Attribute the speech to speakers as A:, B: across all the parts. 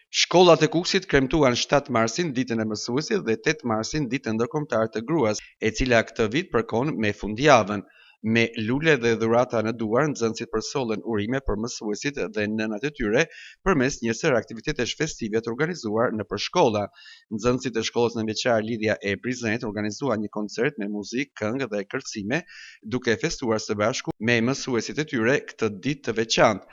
A: Shkollat e Kukësit kremtuan 7 marsin ditën e mësuesit dhe 8 marsin ditën ndërkombëtare të gruas, e cila këtë vit përkon me fundjavën. Me lule dhe dhurata në duar, nxënësit përsollën urime për mësuesit dhe nënat e tyre përmes një sër aktivitetesh festive të organizuar nëpër shkolla. Nxënësit e shkollës nënveçare Lidhja e Prizrenit organizuan një koncert me muzikë, këngë dhe kërcime, duke festuar së bashku me mësuesit e tyre këtë ditë të veçantë.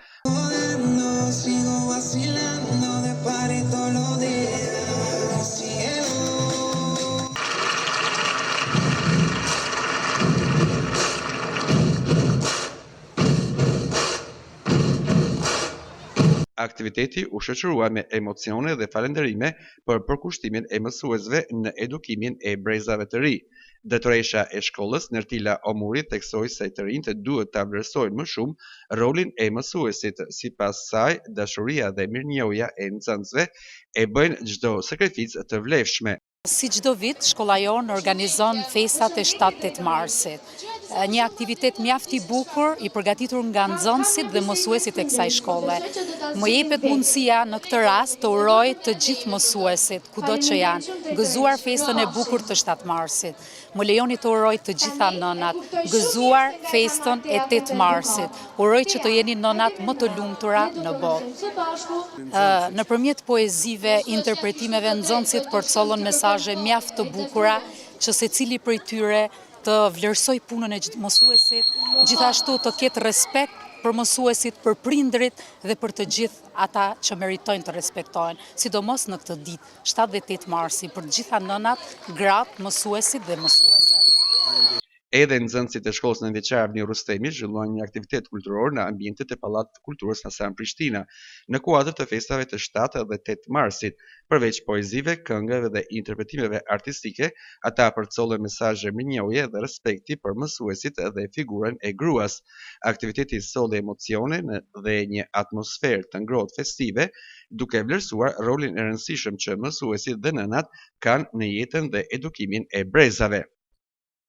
A: Aktiviteti u shoqërua me emocione dhe falënderime për përkushtimin e mësuesve në edukimin e brezave të ri. Drejtoresha e shkollës, Nertila Omuri, theksoi se të rinjtë duhet ta vlerësojnë më shumë rolin e mësuesit. Sipas saj, dashuria dhe mirënjohja e nxënësve e bëjnë çdo sakrificë të vlefshme.
B: Si çdo vit, shkolla jonë organizon festat e 7-8 marsit. Një aktivitet mjaft i bukur, i përgatitur nga nxënësit dhe mësuesit e kësaj shkolle. Më jepet mundësia në këtë rast të uroj të gjithë mësuesit, kudo që janë, gëzuar festën e bukur të 7 marsit. Më lejoni të uroj të gjitha nënat, gëzuar festën e 8 marsit. Uroj që të jeni nënat më të lumtura në botë. Nëpërmjet poezive, interpretimeve, nxënësit përcollën mesazhe mjaft të bukura që secili prej tyre të vlerësoj punën e mësuesit, gjithashtu të ketë respekt për mësuesit, për prindrit dhe për të gjithë ata që meritojnë të respektohen, sidomos në këtë ditë, 7 dhe 8 marsi, për të gjitha nënat, gratë, mësuesit dhe mësueset.
A: Edhe nxënësit e shkollës nënveçare Avni Rustemi zhvilluan një aktivitet kulturor në ambientet e Pallatit të Kulturës Hasan Prishtina, në kuadër të festave të 7 dhe 8 marsit. Përveç poezive, këngëve dhe interpretimeve artistike, ata përcollën mesazhe mirënjohje dhe respekti për mësuesit dhe figurën e gruas. Aktiviteti solli emocione dhe një atmosferë të ngrohtë festive, duke vlerësuar rolin e rëndësishëm që mësuesit dhe nënat kanë në jetën dhe edukimin e brezave.